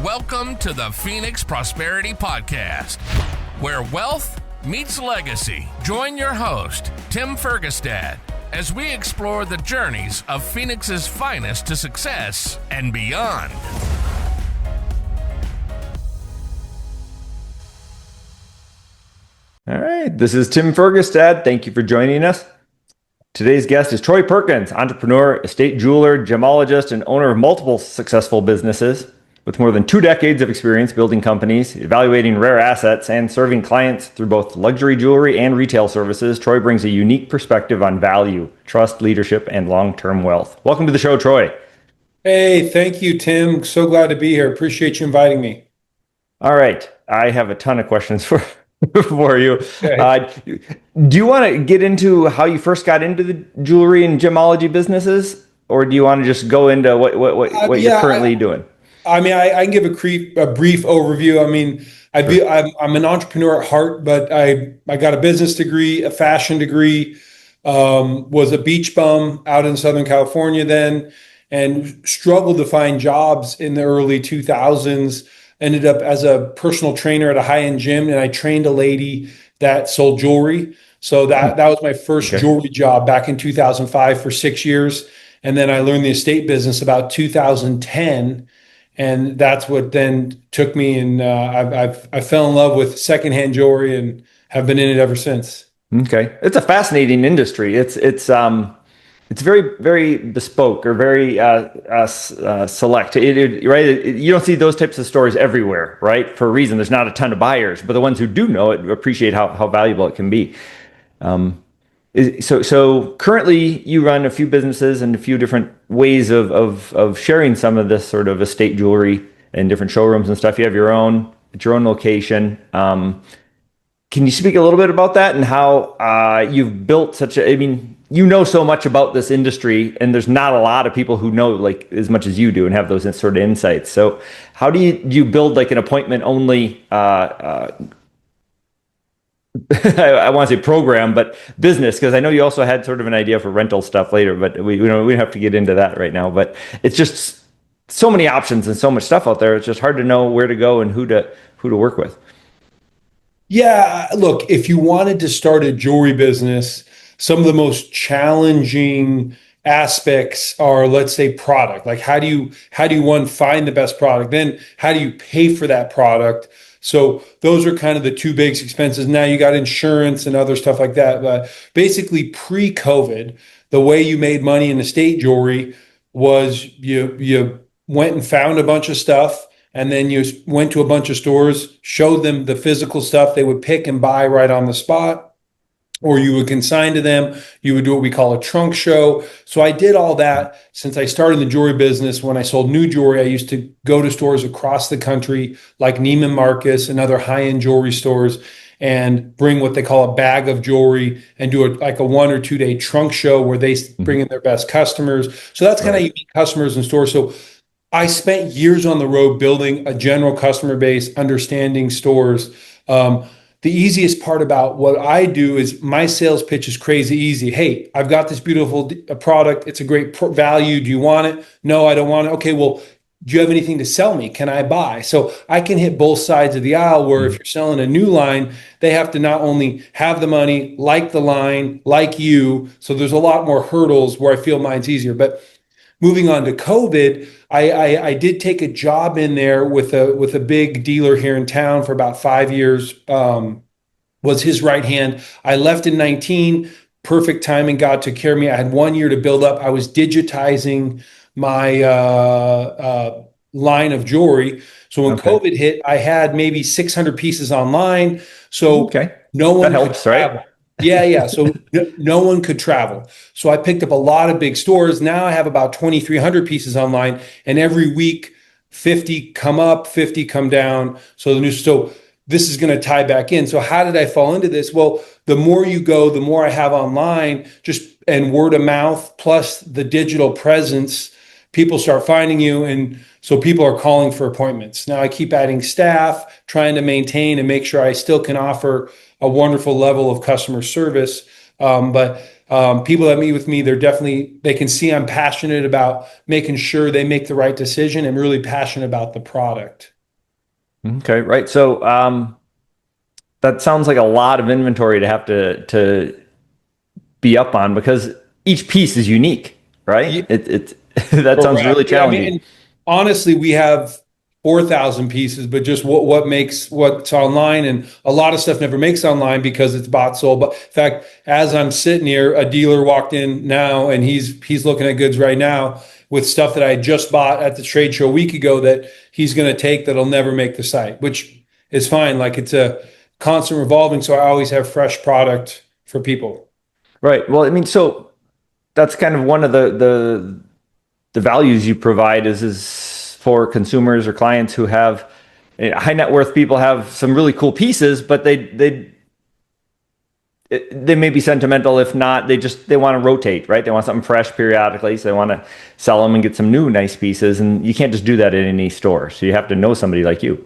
Welcome to the Phoenix Prosperity Podcast, where wealth meets legacy. Join your host, Tim Fergestad, as we explore the journeys of Phoenix's finest to success and beyond. All right, this is Tim Fergestad. Thank you for joining us. Today's guest is Troy Perkins, entrepreneur, estate jeweler, gemologist, and owner of multiple successful businesses. With more than 2 decades of experience building companies, evaluating rare assets, and serving clients through both luxury jewelry and retail services, Troy brings a unique perspective on value, trust, leadership, and long-term wealth. Welcome to the show, Troy. Hey, thank you, Tim. So glad to be here. Appreciate you inviting me. All right, I have a ton of questions for you. Okay. Do you want to get into how you first got into the jewelry and gemology businesses, or do you want to just go into what you're currently doing? I mean, I can give a brief overview. I mean, I'm an entrepreneur at heart, but I got a business degree, a fashion degree, was a beach bum out in Southern California then, and struggled to find jobs in the early 2000s. Ended up as a personal trainer at a high-end gym, and I trained a lady that sold jewelry. So that was my first jewelry job back in 2005 for 6 years. And then I learned the estate business about 2010. And that's what then took me, and I fell in love with secondhand jewelry and have been in it ever since. Okay, it's a fascinating industry. It's very, very bespoke or very select. Right? You don't see those types of stores everywhere, right? For a reason. There's not a ton of buyers, but the ones who do know it appreciate how valuable it can be. So currently you run a few businesses and a few different ways of sharing some of this sort of estate jewelry in different showrooms and stuff. You have your own at your own location. Can you speak a little bit about that and how you've built you know so much about this industry, and there's not a lot of people who know like as much as you do and have those sort of insights. So how do you build like an appointment only I want to say program, but business, because I know you also had sort of an idea for rental stuff later, but we don't have to get into that right now. But it's just so many options and so much stuff out there. It's just hard to know where to go and who to work with. Yeah, look, if you wanted to start a jewelry business, some of the most challenging aspects are, let's say, product. Like how do you one, find the best product? Then how do you pay for that product? So those are kind of the two big expenses. Now you got insurance and other stuff like that. But basically pre-COVID, the way you made money in estate jewelry was you went and found a bunch of stuff, and then you went to a bunch of stores, showed them the physical stuff they would pick and buy right on the spot, or you would consign to them. You would do what we call a trunk show. So I did all that since I started in the jewelry business. When I sold new jewelry, I used to go to stores across the country like Neiman Marcus and other high-end jewelry stores and bring what they call a bag of jewelry and do a 1 or 2 day trunk show where they bring in their best customers. So that's kind of how you meet customers in stores. So I spent years on the road building a general customer base, understanding stores. The easiest part about what I do is my sales pitch is crazy easy. Hey, I've got this beautiful product. It's a great value. Do you want it? No, I don't want it. Okay, well, do you have anything to sell me? Can I buy? So I can hit both sides of the aisle where if you're selling a new line, they have to not only have the money, like the line, like you. So there's a lot more hurdles where I feel mine's easier. But moving on to COVID, I did take a job in there with a big dealer here in town for about 5 years, was his right hand. I left in 19, perfect timing, God took care of me. I had 1 year to build up. I was digitizing my line of jewelry. So when COVID hit, I had maybe 600 pieces online. So no one could travel. Right? Yeah. So no one could travel. So I picked up a lot of big stores. Now I have about 2,300 pieces online, and every week 50 come up, 50 come down. So this is going to tie back in. So how did I fall into this? Well, the more you go, the more I have online, and word of mouth plus the digital presence, people start finding you. And so people are calling for appointments. Now I keep adding staff, trying to maintain and make sure I still can offer a wonderful level of customer service. But people that meet with me, they can see I'm passionate about making sure they make the right decision and really passionate about the product. Okay, right. So that sounds like a lot of inventory to have to be up on because each piece is unique, right? It that sounds really Correct. Yeah, I mean, challenging. and honestly, we have 4,000 pieces, but just what makes what's online, and a lot of stuff never makes online because it's bought sold. But in fact, as I'm sitting here, a dealer walked in now, and he's looking at goods right now with stuff that I just bought at the trade show a week ago that he's going to take that'll never make the site, which is fine. Like it's a constant revolving, so I always have fresh product for people. Right. Well, I mean, so that's kind of one of the values you provide is for consumers or clients who have high net worth people have some really cool pieces, but they may be sentimental. If not, they want to rotate, right? They want something fresh periodically, so they want to sell them and get some new nice pieces. And you can't just do that in any store. So you have to know somebody like you.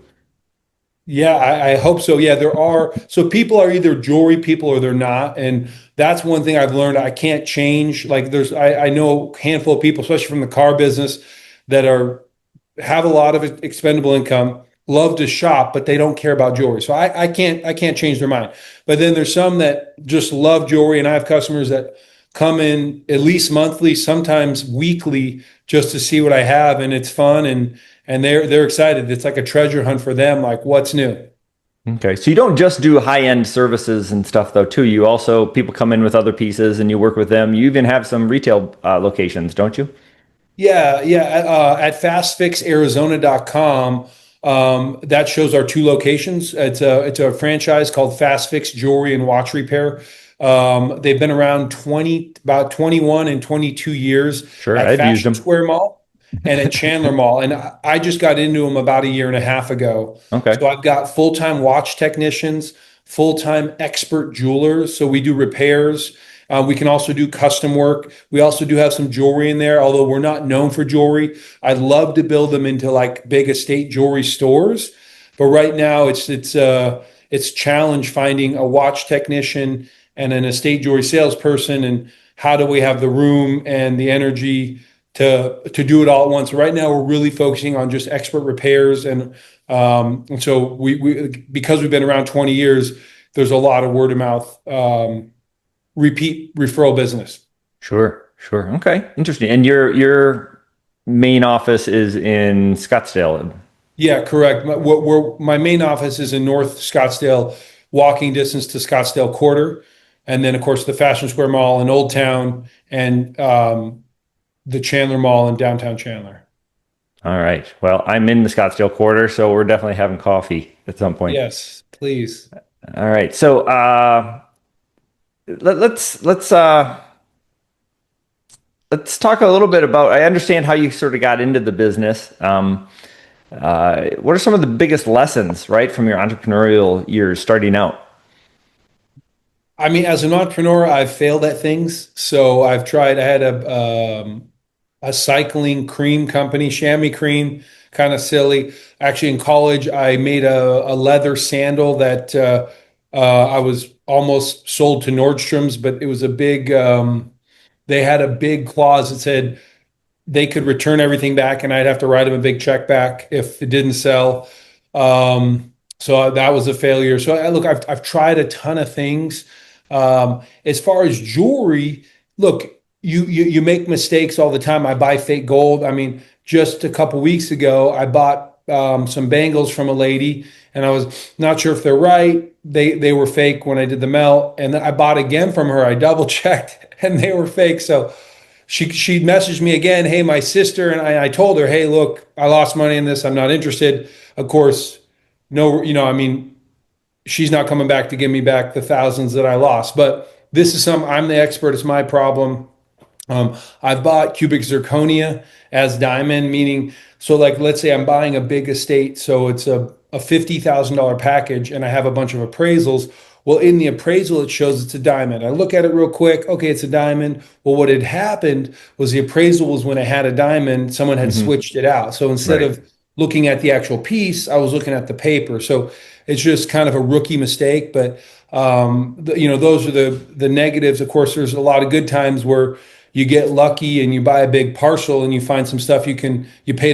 Yeah, I hope so. Yeah, there are. So people are either jewelry people or they're not. And that's one thing I've learned I can't change. Like I know a handful of people, especially from the car business, that have a lot of expendable income, love to shop, but they don't care about jewelry. So I can't change their mind. But then there's some that just love jewelry. And I have customers that come in at least monthly, sometimes weekly, just to see what I have. And it's fun. And they're excited. It's like a treasure hunt for them. Like, what's new? Okay. So you don't just do high end services and stuff though, too. You also, people come in with other pieces and you work with them. You even have some retail locations, don't you? Yeah, yeah. At fastfixarizona.com, that shows our two locations. It's a franchise called Fast Fix Jewelry and Watch Repair. They've been around about 21 and 22 years Sure. at I've used Fashion them. Square Mall and at Chandler Mall. And I just got into them about a year and a half ago. Okay. So I've got full-time watch technicians, full-time expert jewelers. So we do repairs. We can also do custom work. We also do have some jewelry in there, although we're not known for jewelry. I'd love to build them into like big estate jewelry stores, but right now it's challenge finding a watch technician and an estate jewelry salesperson, and how do we have the room and the energy to do it all at once. Right now, we're really focusing on just expert repairs, and so we because we've been around 20 years, there's a lot of word of mouth. Repeat referral business. Sure. Sure. Okay. Interesting. And your main office is in Scottsdale. Yeah, correct. My main office is in North Scottsdale, walking distance to Scottsdale Quarter, and then of course the Fashion Square Mall in Old Town, and the Chandler Mall in downtown Chandler. All right. Well, I'm in the Scottsdale quarter, so we're definitely having coffee at some point. Yes, please. All right. So let's talk a little bit about. I understand how you sort of got into the business. What are some of the biggest lessons, right, from your entrepreneurial years starting out? I mean, as an entrepreneur, I've failed at things. So I've tried. I had a cycling cream company, chamois cream, kind of silly. Actually, in college, I made a leather sandal that I was almost sold to Nordstrom's, but it was a big. They had a big clause that said they could return everything back, and I'd have to write them a big check back if it didn't sell. So that was a failure. So look, I've tried a ton of things. As far as jewelry, look, you make mistakes all the time. I buy fake gold. I mean, just a couple weeks ago, I bought some bangles from a lady, and I was not sure if they're right. They were fake when I did the melt, and then I bought again from her. I double checked, and they were fake. So she messaged me again. Hey, my sister, and I told her, hey, look, I lost money in this. I'm not interested. Of course, no, I mean, she's not coming back to give me back the thousands that I lost. But this is I'm the expert. It's my problem. I've bought cubic zirconia as diamond, meaning, so like, let's say I'm buying a big estate. So it's a $50,000 package and I have a bunch of appraisals. Well, in the appraisal, it shows it's a diamond. I look at it real quick. Okay, it's a diamond. Well, what had happened was the appraisal was when I had a diamond, someone had switched it out. So instead Right. of looking at the actual piece, I was looking at the paper. So it's just kind of a rookie mistake. But those are the negatives. Of course, there's a lot of good times where you get lucky and you buy a big parcel and you find some stuff you paid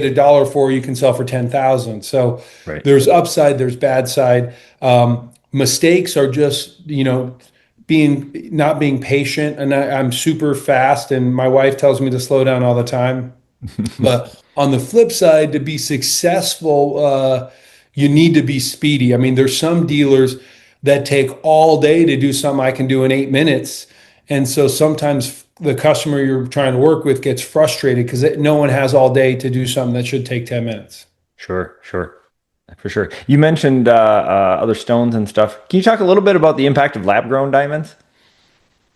$1 for, you can sell for 10,000. So Right. there's upside, there's bad side. Mistakes are just, not being patient. And I'm super fast, and my wife tells me to slow down all the time. But on the flip side, to be successful, you need to be speedy. I mean, there's some dealers that take all day to do something I can do in 8 minutes. And so sometimes the customer you're trying to work with gets frustrated because no one has all day to do something that should take 10 minutes. Sure, sure. For sure. You mentioned other stones and stuff. Can you talk a little bit about the impact of lab-grown diamonds?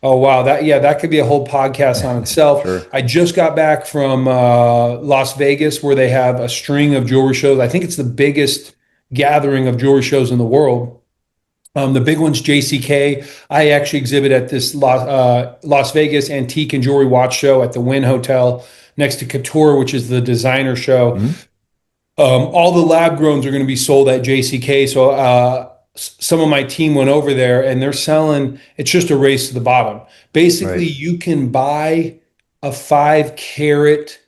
Oh, wow. That could be a whole podcast on itself. Sure. I just got back from Las Vegas, where they have a string of jewelry shows. I think it's the biggest gathering of jewelry shows in the world. The big one's JCK. I actually exhibit at this Las Vegas Antique and Jewelry Watch Show at the Wynn Hotel next to Couture, which is the designer show. Mm-hmm. All the lab growns are going to be sold at JCK. So some of my team went over there, and they're selling, it's just a race to the bottom. Basically, Right. you can buy a 5 carat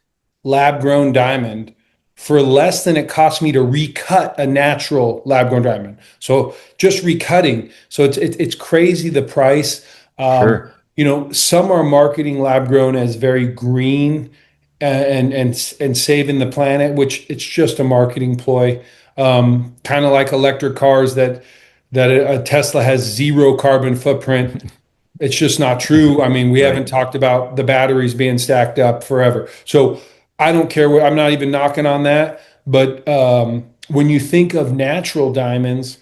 lab grown diamond for less than it cost me to recut a natural lab grown diamond. So just recutting. So it's crazy, the price. Sure. Some are marketing lab grown as very green and saving the planet, which it's just a marketing ploy. Kind of like electric cars that a Tesla has zero carbon footprint. It's just not true. I mean, we haven't talked about the batteries being stacked up forever. So I don't care I'm not even knocking on that. But when you think of natural diamonds,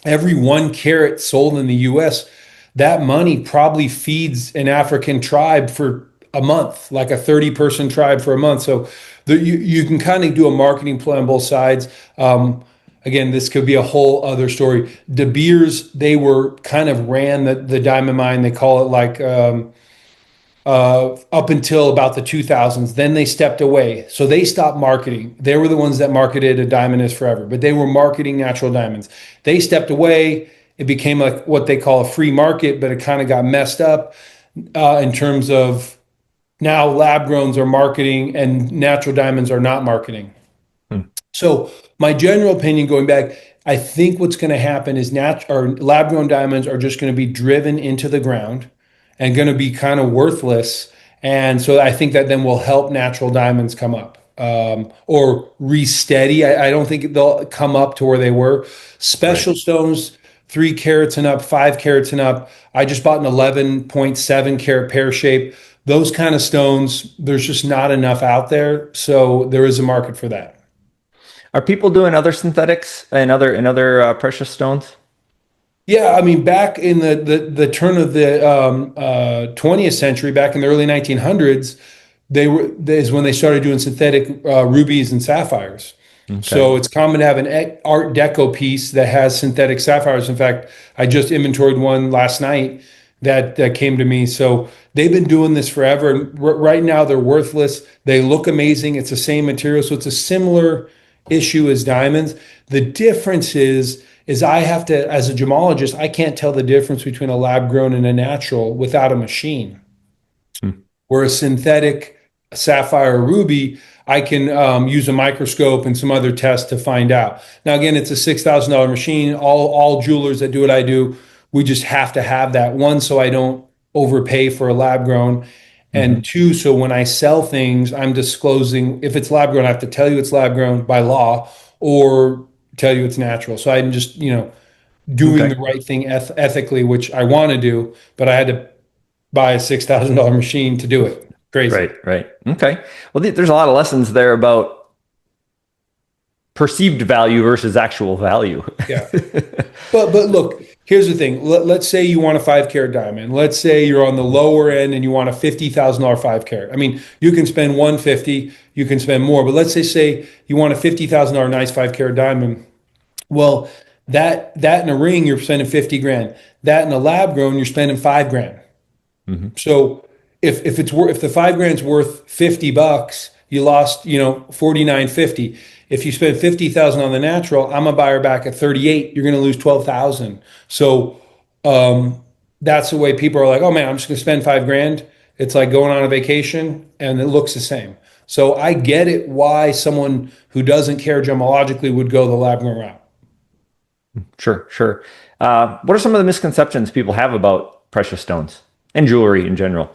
every 1 carat sold in the US, that money probably feeds an African tribe for a month, like a 30-person tribe for a month. So you can kind of do a marketing play on both sides. Again, this could be a whole other story. De Beers, they were kind of ran the diamond mine. They call it like up until about the 2000s. Then they stepped away. So they stopped marketing. They were the ones that marketed a diamond is forever, but they were marketing natural diamonds. They stepped away. It became like what they call a free market, but it kind of got messed up in terms of now lab growns are marketing and natural diamonds are not marketing. So my general opinion, going back, I think what's going to happen is lab grown diamonds are just going to be driven into the ground and going to be kind of worthless. And so I think that then will help natural diamonds come up or re-steady. I don't think they'll come up to where they were. Special stones, 3 carats and up, 5 carats and up. I just bought an 11.7 carat pear shape. Those kind of stones, there's just not enough out there. So there is a market for that. Are people doing other synthetics and other precious stones? Yeah, I mean, back in the turn of the 20th century, back in the early 1900s, is when they started doing synthetic rubies and sapphires. Okay. So it's common to have an Art Deco piece that has synthetic sapphires. In fact, I just inventoried one last night that came to me. So they've been doing this forever. And right now they're worthless. They look amazing. It's the same material. So it's a similar issue as diamonds. The difference is I have to, as a gemologist, I can't tell the difference between a lab grown and a natural without a machine. Where a synthetic sapphire or ruby, I can use a microscope and some other tests to find out. Now, again, it's a $6,000 machine. All jewelers that do what I do, we just have to have that. One, so I don't overpay for a lab grown. And two, so when I sell things, I'm disclosing, if it's lab grown, I have to tell you it's lab grown by law or tell you it's natural. So I'm just, doing the right thing ethically, which I want to do, but I had to buy a $6,000 machine to do it. Crazy. Right. Okay. Well, there's a lot of lessons there about perceived value versus actual value. Yeah. But look, here's the thing. Let's say you want a 5 carat diamond. Let's say you're on the lower end and you want a $50,000 5 carat. I mean, you can spend $150, you can spend more, but let's say you want a $50,000 nice 5 carat diamond. Well, that in a ring, you're spending 50 grand. That in a lab grown, you're spending 5 grand. So if the 5 grand's worth $50, you lost, $49.50. If you spend $50,000 on the natural, I'm a buyer back at 38. You're going to lose 12,000. So that's the way people are like, oh man, I'm just going to spend 5 grand. It's like going on a vacation and it looks the same. So I get it why someone who doesn't care gemologically would go the lab-grown route. Sure, sure. What are some of the misconceptions people have about precious stones and jewelry in general?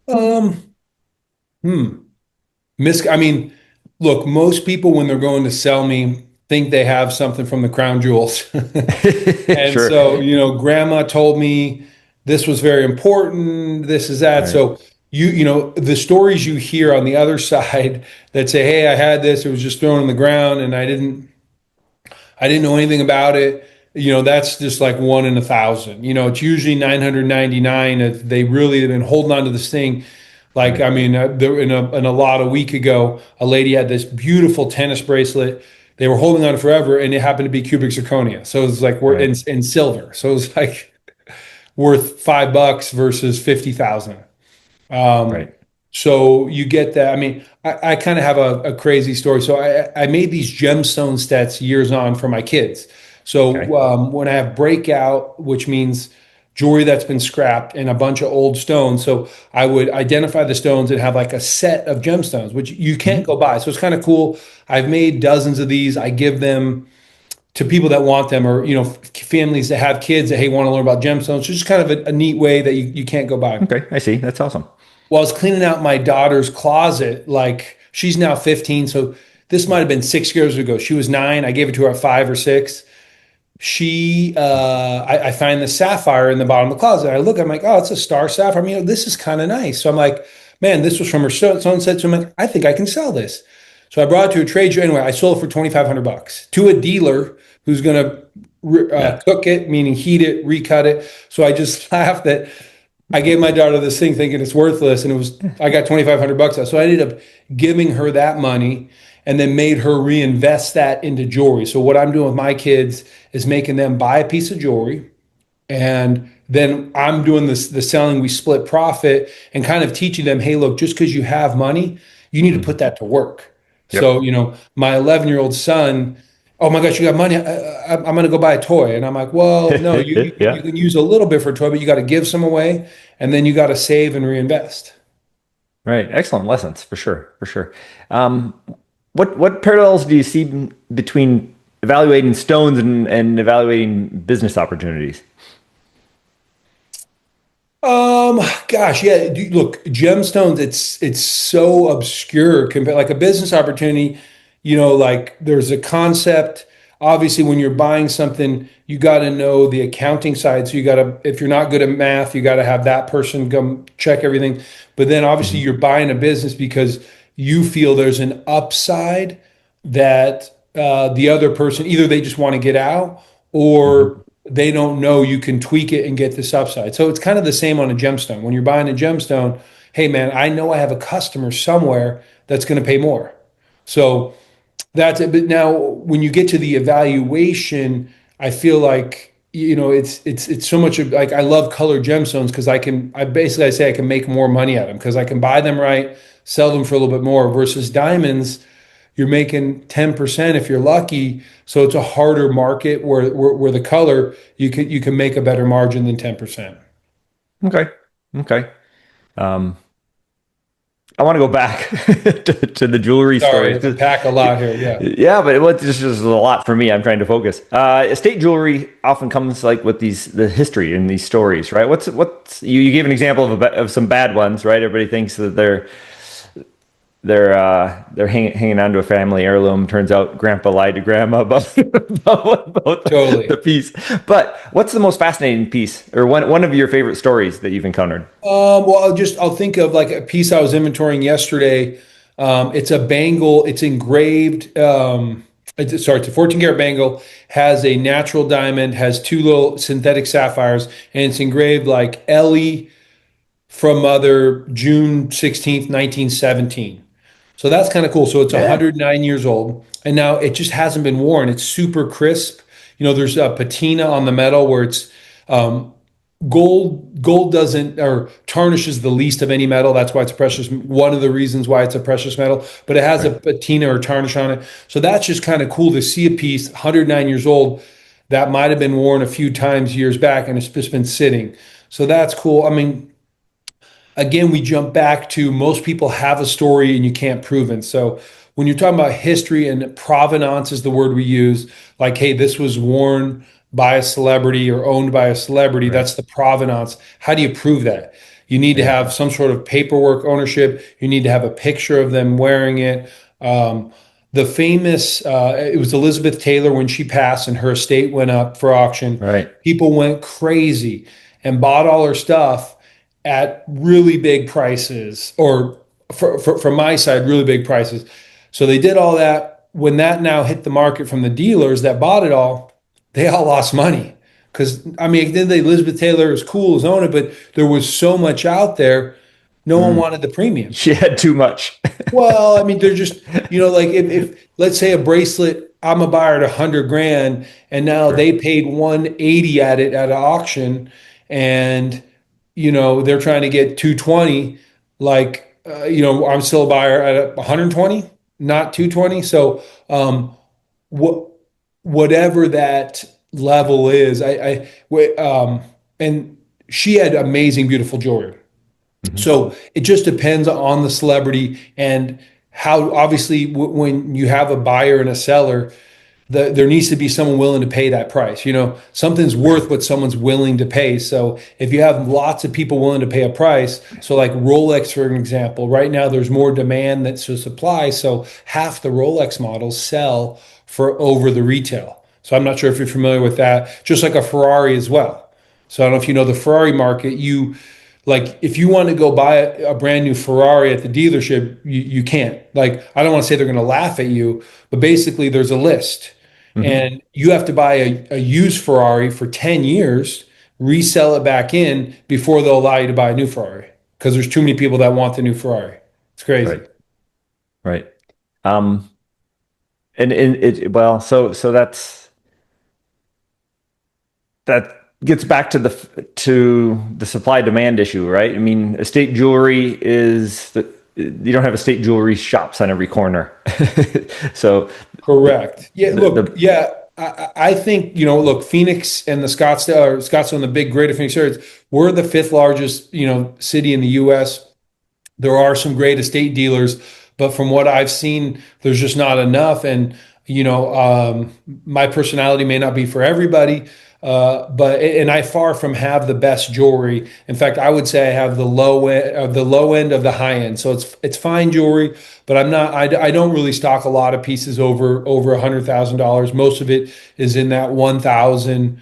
Um, hmm. I mean, look, most people when they're going to sell me think they have something from the crown jewels. And Sure. so, grandma told me this was very important, this is that. Right. So the stories you hear on the other side that say, "Hey, I had this, it was just thrown on the ground and I didn't know anything about it." That's just like one in 1,000. It's usually 999 if they really have been holding on to this thing. Like, Right. I mean, there in a lot a week ago, a lady had this beautiful tennis bracelet. They were holding on forever, and it happened to be cubic zirconia. So it's like we're Right. in silver. So it's like worth $5 versus 50,000. Um, Right. so you get that. I mean, I kind of have a crazy story. So I made these gemstone sets years on for my kids. Okay. So when I have breakout, which means jewelry that's been scrapped and a bunch of old stones. So I would identify the stones and have like a set of gemstones, which you can't go buy. So it's kind of cool. I've made dozens of these. I give them to people that want them, or families that have kids that hey want to learn about gemstones. So it's just kind of a neat way that you can't go buy. Okay. I see. That's awesome. Well, I was cleaning out my daughter's closet. Like she's now 15, so this might have been 6 years ago. She was 9. I gave it to her at 5 or 6. I find the sapphire in the bottom of the closet. I look, I'm like, oh, it's a star sapphire. I mean, this is kind of nice. So I'm like, man, this was from her son said. So I'm like, I think I can sell this. So I brought it to a trade show. Anyway, I sold it for $2,500 to a dealer who's going to Yeah. cook it, meaning heat it, recut it. So I just laughed that I gave my daughter this thing thinking it's worthless, and I got $2,500 out. So I ended up giving her that money and then made her reinvest that into jewelry. So what I'm doing with my kids is making them buy a piece of jewelry, and then I'm doing the selling. We split profit and kind of teaching them, hey, look, just because you have money, you need to put Mhm. that to work. So Yep. my 11-year-old son, oh my gosh, you got money. I'm going to go buy a toy. And I'm like, well, no, you Yeah. can use a little bit for a toy, but you got to give some away and then you got to save and reinvest. Right. Excellent lessons for sure. For sure. Um, what parallels do you see between evaluating stones and evaluating business opportunities? Gosh, yeah. Look, gemstones. It's so obscure compared like a business opportunity. Like there's a concept. Obviously, when you're buying something, you got to know the accounting side. So you got to, if you're not good at math, you got to have that person come check everything. But then obviously Mhm. you're buying a business because you feel there's an upside that the other person either they just want to get out or Mhm. they don't know you can tweak it and get this upside. So it's kind of the same on a gemstone. When you're buying a gemstone, hey man, I know I have a customer somewhere that's going to pay more. So that's it. But now when you get to the evaluation, I feel like it's so much of like I love colored gemstones because I say I can make more money at them because I can buy them right, sell them for a little bit more versus diamonds you're making 10% if you're lucky. So it's a harder market where the color you can make a better margin than 10%. Okay. Okay. Um, I want to go back to the jewelry Sorry, stories to 'cause- pack a lot here. Yeah. yeah, but this is a lot for me. I'm trying to focus. Estate jewelry often comes like with the history and these stories, right? What's you gave an example of some bad ones, right? Everybody thinks that they're hanging on to a family heirloom. Turns out grandpa lied to grandma about Totally. the piece. But what's the most fascinating piece or one of your favorite stories that you've encountered? Well, I'll think of like a piece I was inventorying yesterday. It's a bangle. It's engraved. It's a 14 karat bangle. Has a natural diamond. Has two little synthetic sapphires, and it's engraved like Ellie from Mother, June 16th, 1917. So that's kind of cool. So it's Yeah. 109 years old, and now it just hasn't been worn. It's super crisp. There's a patina on the metal where it's um, gold. Gold doesn't or tarnishes the least of any metal. That's why it's precious. One of the reasons why it's a precious metal, but it has a Right. patina or tarnish on it. So that's just kind of cool to see a piece 109 years old that might have been worn a few times years back, and it's just been sitting. So that's cool. I mean, again, we jump back to most people have a story and you can't prove it. So when you're talking about history, and provenance is the word we use, like, hey, this was worn by a celebrity or owned by a celebrity, Right. that's the provenance. How do you prove that? You need to Yeah. have some sort of paperwork ownership. You need to have a picture of them wearing it. The famous, it was Elizabeth Taylor when she passed and her estate went up for auction. Right. People went crazy and bought all her stuff at really big prices, or from my side, really big prices. So they did all that. When that now hit the market from the dealers that bought it all, they all lost money. Because, I mean, at the end of the day, Elizabeth Taylor is cool as owner, but there was so much out there, no one wanted the premium. She had too much. Well, I mean, they're just, like if let's say a bracelet, I'm a buyer at 100 grand, and now they paid 180 at it at an auction, and they're trying to get 220. Like, I'm still a buyer at 120, not 220. So, what whatever that level is, and she had amazing, beautiful jewelry. Mhm. So it just depends on the celebrity and how, obviously, when you have a buyer and a seller, there needs to be someone willing to pay that price. Something's worth what someone's willing to pay. So if you have lots of people willing to pay a price, so like Rolex, for an example, right now there's more demand than supply. So half the Rolex models sell for over the retail. So I'm not sure if you're familiar with that, just like a Ferrari as well. So I don't know if you know the Ferrari market. Like, if you want to go buy a brand new Ferrari at the dealership, you can't. Like, I don't want to say they're going to laugh at you, but basically there's a list, and you have to buy a used Ferrari for 10 years, resell it back in before they'll allow you to buy a new Ferrari, because there's too many people that want the new Ferrari. It's crazy. Right. Right. Um, and well, so that gets back to the supply demand issue, right? I mean, estate jewelry you don't have estate jewelry shops on every corner. So Correct. Yeah. Look. the Yeah. I think, look, Phoenix and the Scottsdale and the big greater Phoenix areas, we're the fifth largest, city in the U.S. There are some great estate dealers, but from what I've seen, there's just not enough. And my personality may not be for everybody, and I far from have the best jewelry. In fact, I would say I have the low end of the high end. So it's fine jewelry, but I'm not. I don't really stock a lot of pieces over $100,000. Most of it is in that 1,000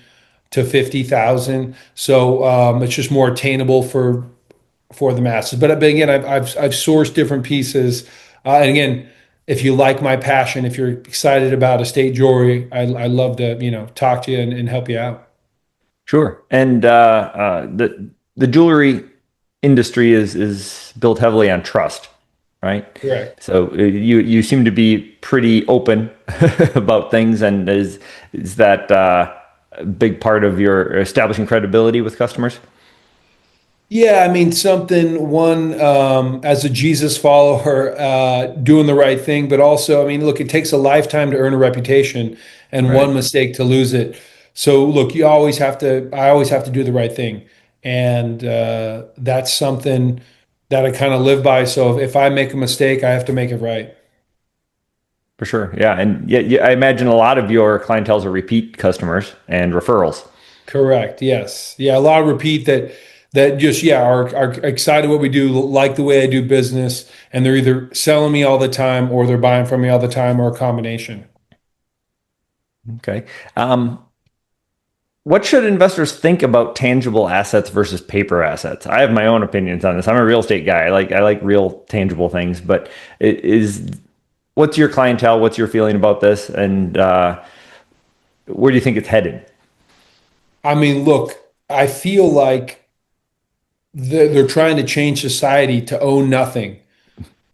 to 50,000. So it's just more attainable for the masses. But again, I've sourced different pieces, and again, if you like my passion, if you're excited about estate jewelry, I love to talk to you and help you out. Sure. And the jewelry industry is built heavily on trust, right? Correct. So you seem to be pretty open about things, and is that a big part of your establishing credibility with customers? Yeah, I mean, as a Jesus follower, doing the right thing, but also, I mean, look, it takes a lifetime to earn a reputation and Right. one mistake to lose it. So look, I always have to do the right thing. And that's something that I kind of live by. So if I make a mistake, I have to make it right. For sure. Yeah. And yeah, I imagine a lot of your clientele are repeat customers and referrals. Correct. Yes. Yeah. A lot of repeat that just, yeah, are excited what we do, like the way I do business, and they're either selling me all the time or they're buying from me all the time, or a combination. Okay. What should investors think about tangible assets versus paper assets? I have my own opinions on this. I'm a real estate guy. I like real tangible things, but what's your clientele? What's your feeling about this? And where do you think it's headed? I mean, look, I feel like they're trying to change society to own nothing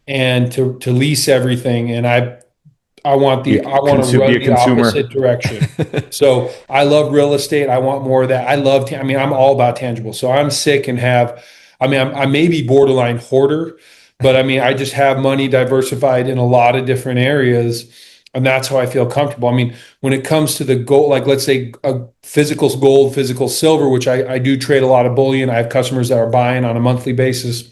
and to lease everything. And I want to Be run a the consumer. opposite direction. So I love real estate. I want more of that. I mean, I'm all about tangible. So I'm sick and I mean, I may be borderline hoarder, but I mean, I just have money diversified in a lot of different areas. And that's how I feel comfortable. I mean, when it comes to the gold, like, let's say a physical gold, physical silver, which I do trade a lot of bullion. I have customers that are buying on a monthly basis.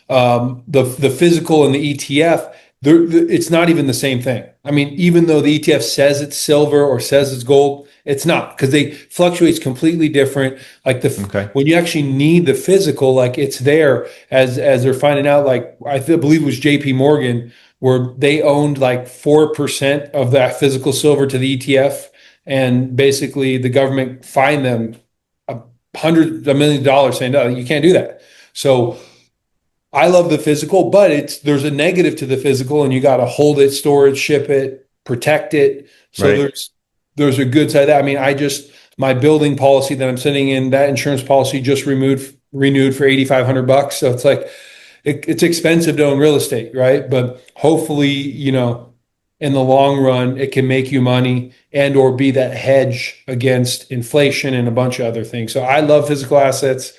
The physical and the ETF, it's not even the same thing. I mean, even though the ETF says it's silver or says it's gold, it's not, because they fluctuates completely different. Like when you actually need the physical, like it's there, as they're finding out. Like believe it was JP Morgan, where they owned like 4% of that physical silver to the ETF, and basically the government fined them $100 million saying, no, you can't do that. So I love the physical, but there's a negative to the physical, and you got to hold it, store it, ship it, protect it. So there's a good side of that. I mean, my building policy that I'm sitting in, that insurance policy just renewed for $8,500. So it's like, it's expensive to own real estate, right? But hopefully, in the long run, it can make you money and or be that hedge against inflation and a bunch of other things. So I love physical assets.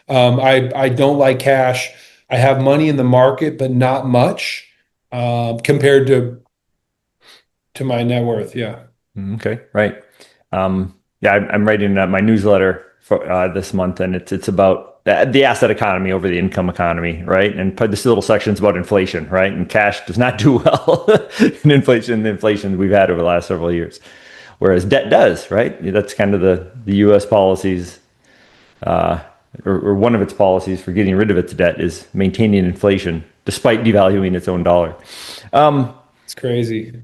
I don't like cash. I have money in the market, but not much compared to my net worth. Yeah. Okay. Right. I'm writing my newsletter for this month, and it's about the asset economy over the income economy, right? And this little section's about inflation, right? And cash does not do well in the inflation we've had over the last several years, whereas debt does, right? That's kind of the U.S. policies, or one of its policies for getting rid of its debt is maintaining inflation despite devaluing its own dollar. It's crazy.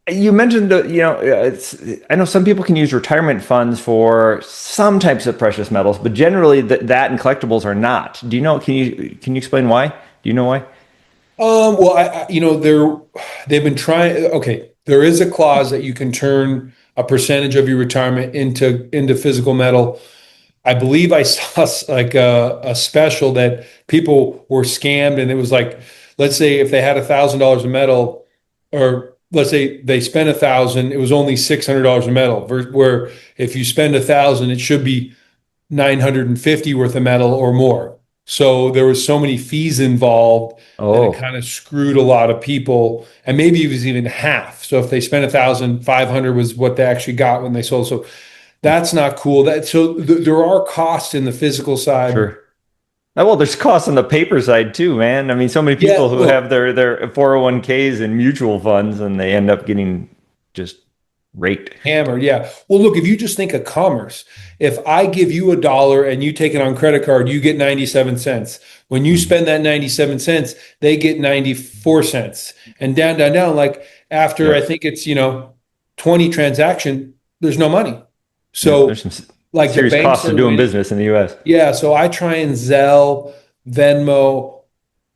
You mentioned, I know some people can use retirement funds for some types of precious metals, but generally that and collectibles are not. Do you know? Can you explain why? Do you know why? Well, they've been trying. Okay, there is a clause that you can turn a percentage of your retirement into physical metal. I believe I saw like a special that people were scammed, and it was like, let's say if they had $1,000 of metal, or let's say they spent $1,000, it was only $600 of metal. Where if you spend $1,000, it should be $950 worth of metal or more. So there was so many fees involved that it kind of screwed a lot of people. And maybe it was even half. So if they spent $1,500 was what they actually got when they sold. So that's not cool. There are costs in the physical side. Sure. Well, there's costs on the paper side too, man. I mean, so many people who have their 401ks and mutual funds, and they end up getting just raked. Hammered, yeah. Well, look, if you just think of commerce, if I give you $1 and you take it on credit card, you get 97 cents. When you spend that 97 cents, they get 94 cents. And down. Like after, I think it's, 20 transaction, there's no money. So there's some like serious costs of doing business in the U.S. Yeah, so I try and Zelle, Venmo,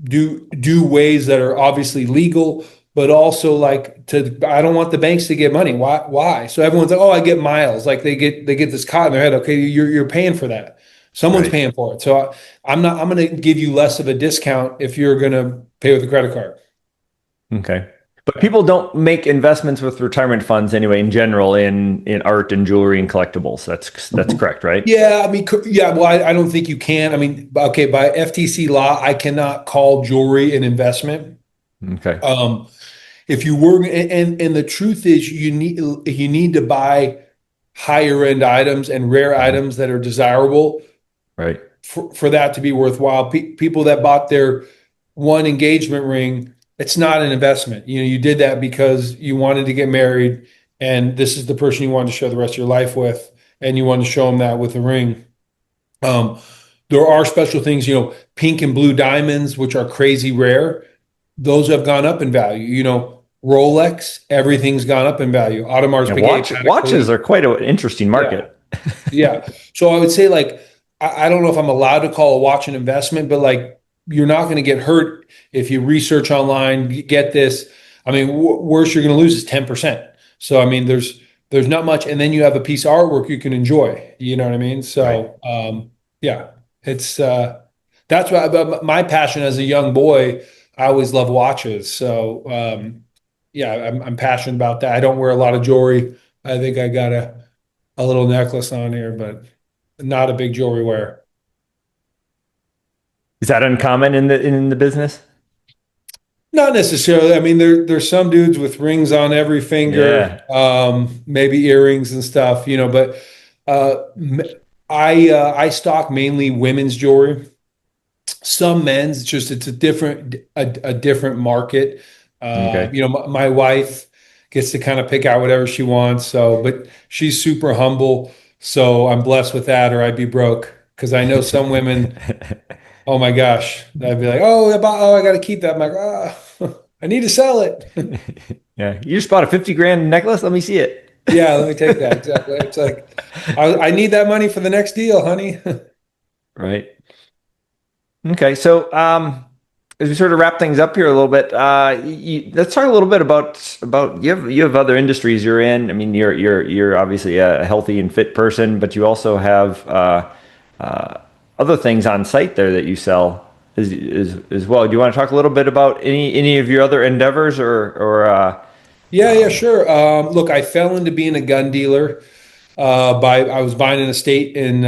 do ways that are obviously legal, but also like I don't want the banks to get money. Why? So everyone's like, oh, I get miles. Like they get this caught in their head. Okay, you're paying for that. Someone's paying for it. So I'm going to give you less of a discount if you're going to pay with a credit card. Okay. But people don't make investments with retirement funds anyway, in general, in art and jewelry and collectibles. That's correct, right? Yeah, I mean, well, I don't think you can. I mean, okay, by FTC law, I cannot call jewelry an investment. Okay. If you were, and the truth is, you need to buy higher end items and rare items that are desirable, right? For that to be worthwhile. People that bought their one engagement ring, it's not an investment. You did that because you wanted to get married, and this is the person you wanted to share the rest of your life with, and you wanted to show them that with a ring. There are special things, pink and blue diamonds, which are crazy rare. Those have gone up in value. Rolex, everything's gone up in value. Audemars Piguet, watches are quite an interesting market. Yeah. So I would say, like, I don't know if I'm allowed to call a watch an investment, but like, you're not going to get hurt if you research online, get this. I mean, worst you're going to lose is 10%. So, I mean, there's not much. And then you have a piece of artwork you can enjoy. You know what I mean? So, it's that's what my passion as a young boy. I always love watches. So, I'm passionate about that. I don't wear a lot of jewelry. I think I got a little necklace on here, but not a big jewelry wearer. Is that uncommon in the business? Not necessarily. I mean, there's some dudes with rings on every finger, maybe earrings and stuff, but I stock mainly women's jewelry. some men's. It's a different market. Okay. My wife gets to kind of pick out whatever she wants. So, but she's super humble. So I'm blessed with that, or I'd be broke. Because I know some women, oh my gosh, I'd be like, I got to keep that. I'm like, I need to sell it. Yeah. You just bought a 50 grand necklace? Let me see it. Yeah, let me take that. Exactly. It's like, I need that money for the next deal, honey. Right. Okay. So, as we sort of wrap things up here a little bit, let's talk a little bit about you have other industries you're in. I mean, you're obviously a healthy and fit person, but you also have other things on site there that you sell as well. Do you want to talk a little bit about any of your other endeavors or Yeah, sure. Look, I fell into being a gun dealer. I was buying an estate in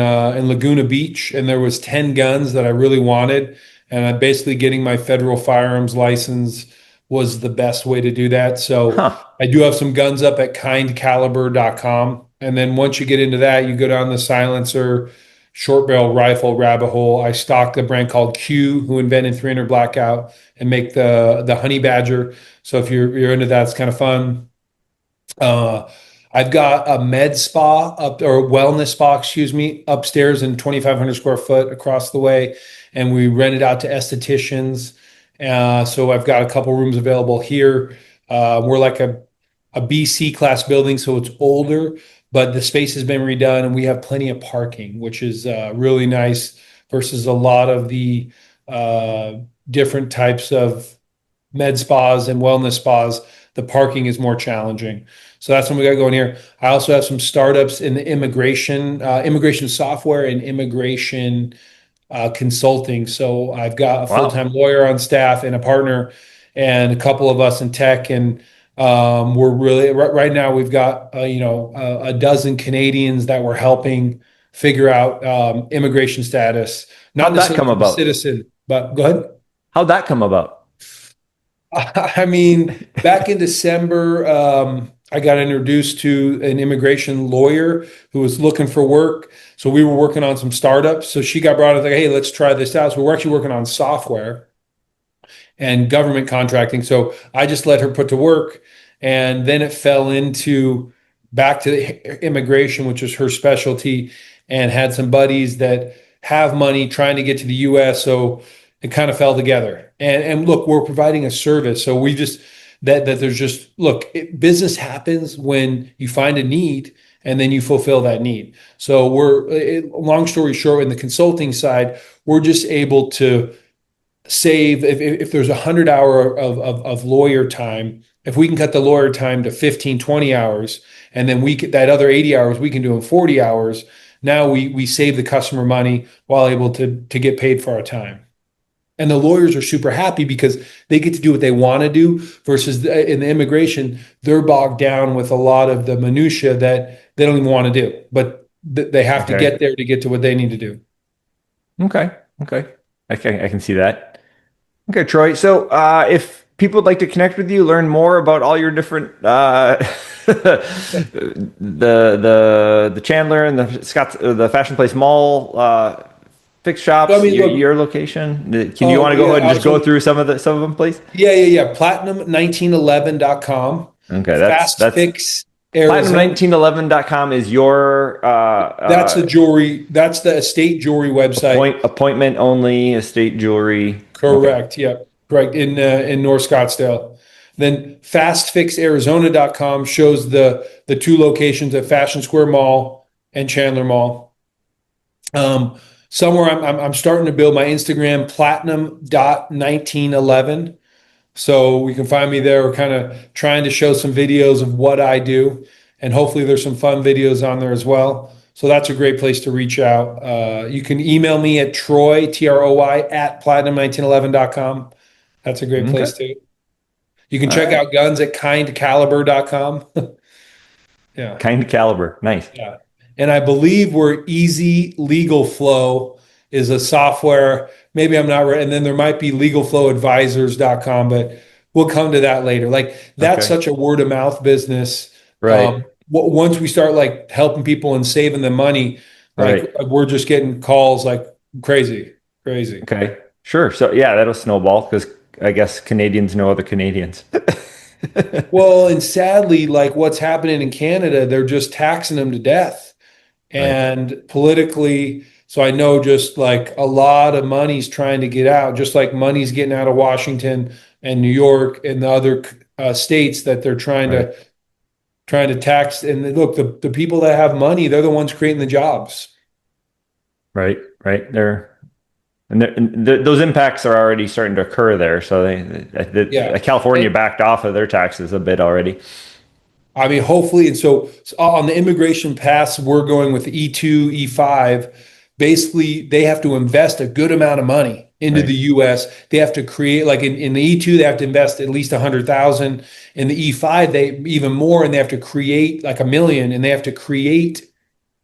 Laguna Beach, and there was 10 guns that I really wanted, and I basically getting my federal firearms license was the best way to do that. So huh? I do have some guns up at kindcaliber.com, and then once you get into that, you go down the silencer, short barrel rifle rabbit hole. I stocked a brand called Q, who invented 300 Blackout and make the Honey Badger. So if you're into that, it's kind of fun. Uh, I've got a med spa or wellness spa, excuse me, upstairs in 2,500 square foot across the way, and we rent it out to estheticians. So I've got a couple rooms available here. We're like a BC class building, so it's older, but the space has been redone, and we have plenty of parking, which is really nice versus a lot of the uh, different types of med spas and wellness spas. The parking is more challenging. So that's what we got going here. I also have some startups in the immigration software and immigration consulting. So I've got a Wow. full-time lawyer on staff and a partner and a couple of us in tech. And we're really right now we've got a dozen Canadians that we're helping figure out immigration status, not How'd that necessarily come for the about? citizen, but go ahead. How'd that come about? I mean, back in December, I got introduced to an immigration lawyer who was looking for work. So we were working on some startups. So she got brought up like, hey, let's try this out. So we're actually working on software and government contracting. So I just let her put to work. And then it fell into back to the immigration, which is her specialty, and had some buddies that have money trying to get to the US. So it kind of fell together. And look, we're providing a service. So we just, that there's just, look, business happens when you find a need and then you fulfill that need. So long story short, in the consulting side, we're just able to save if there's 100 hour of lawyer time, if we can cut the lawyer time to 15 20 hours, and then that other 80 hours we can do in 40 hours. Now we save the customer money while able to get paid for our time. And the lawyers are super happy because they get to do what they want to do versus in the immigration, they're bogged down with a lot of the minutia that they don't even want to do, but they have to Okay. get there to get to what they need to do. Okay. Okay. I can see that. Okay, Troy. So, if people would like to connect with you, learn more about all your different the Chandler and the the Fashion Place Mall fix So, I shops, mean, look, your location. Can you want to go ahead and just go through some of them, please? yeah. Platinum1911.com. Okay, Fast that's Fix Arizona. platinum1911.com is your That's the jewelry. That's the estate jewelry website. appointment only estate jewelry. Okay. Correct. Yep. Correct. In North Scottsdale. Then fastfixarizona.com shows the two locations at Fashion Square Mall and Chandler Mall. Somewhere I'm starting to build my Instagram platinum.1911. So we can find me there. We're kind of trying to show some videos of what I do, and hopefully there's some fun videos on there as well. So that's a great place to reach out. You can email me at Troy, at platinum1911.com. That's a great Okay. place too. You can All check right. out guns at kindcaliber.com. Yeah. Kind caliber. Nice. Yeah. And I believe we're Easy Legal Flow is a software. Maybe I'm not right. And then there might be legalflowadvisors.com, but we'll come to that later. Like that's Okay. such a word of mouth business. Right. Once we start like helping people and saving them money, like Right. we're just getting calls like crazy, crazy. Okay. Sure. So yeah, that'll snowball because I guess Canadians know other Canadians. Well, and sadly, like what's happening in Canada, they're just taxing them to death. Right. And politically, so I know just like a lot of money's trying to get out, just like money's getting out of Washington and New York and the other states that they're Right. trying to tax. And look, the people that have money, they're the ones creating the jobs. Right. Right. Those impacts are already starting to occur there. So Yeah. California And backed off of their taxes a bit already. I mean, hopefully, and so on the immigration pass, we're going with E2, E5. Basically, they have to invest a good amount of money into Right. the US. They have to create, like in the E2, they have to invest at least 100,000. In the E5, they even more, and they have to create like 1 million, and they have to create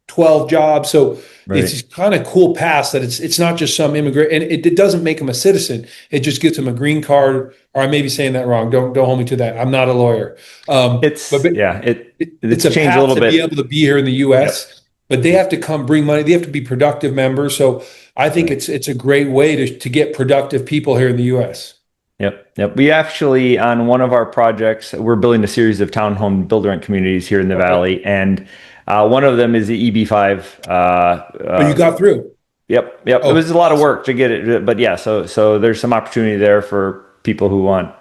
12 jobs. So Right. it's kind of cool pass that it's not just some immigrant, and it doesn't make him a citizen. It just gives him a green card. Or I may be saying that wrong. Don't hold me to that. I'm not a lawyer. It's But yeah, it's it's a changed a path little to be bit. able to be here in the Yep. U.S. But they have to come bring money. They have to be productive members. So I think Right. it's a great way to get productive people here in the U.S. Yep. Yep. We actually, on one of our projects, we're building a series of townhome build rent communities here in the Okay. valley, and one of them is the EB5. But you got through. Yep. Yep. It Oh, was a lot of awesome. work to get it, but yeah. So there's some opportunity there for people who want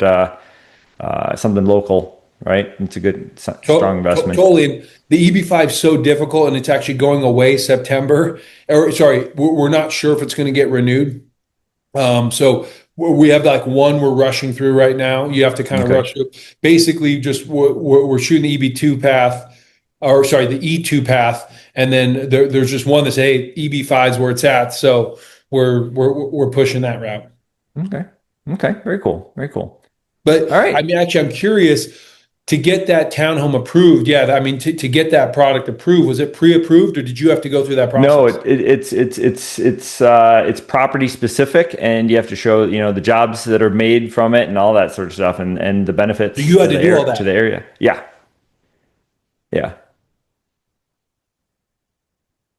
something local, right? It's a good, strong investment. Totally. And the EB5 is so difficult, and it's actually going away September. Or sorry, we're not sure if it's going to get renewed. So we have like one we're rushing through right now. You have to kind of Okay. rush through. Basically, just we're shooting the EB2 path, or sorry, the E2 path, and then there's just one that's hey, EB5 is where it's at. So we're pushing that route. Okay. Okay. Very cool. Very cool. But All I right. mean, actually, I'm curious to get that townhome approved. Yeah, I mean, to get that product approved, was it pre-approved, or did you have to go through that No, process? it's property specific, and you have to show the jobs that are made from it and all that sort of stuff, and the So benefits you had to to the do all to the that. area. Yeah, yeah,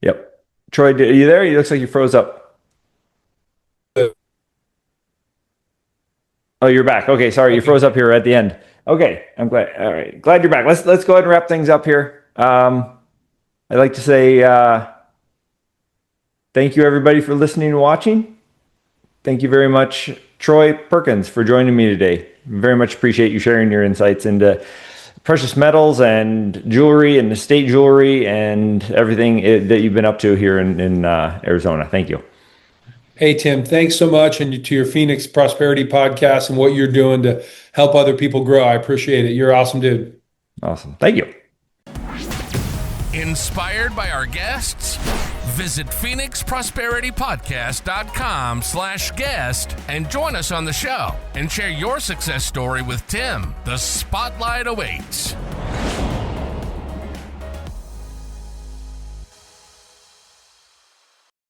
yep. Troy, are you there? It looks like you froze up. Oh, you're back. Okay, sorry, you Okay. froze up here at the end. Okay, I'm glad. All right, glad you're back. Let's go ahead and wrap things up here. I'd like to say thank you everybody for listening and watching. Thank you very much, Troy Perkins, for joining me today. Very much appreciate you sharing your insights into precious metals and jewelry and estate jewelry and everything that you've been up to here in Arizona. Thank you. Hey, Tim, thanks so much. And to your Phoenix Prosperity podcast and what you're doing to help other people grow. I appreciate it. You're an awesome, dude. Awesome. Thank you. Inspired by our guests? Visit PhoenixProsperityPodcast.com/guest and join us on the show and share your success story with Tim. The spotlight awaits.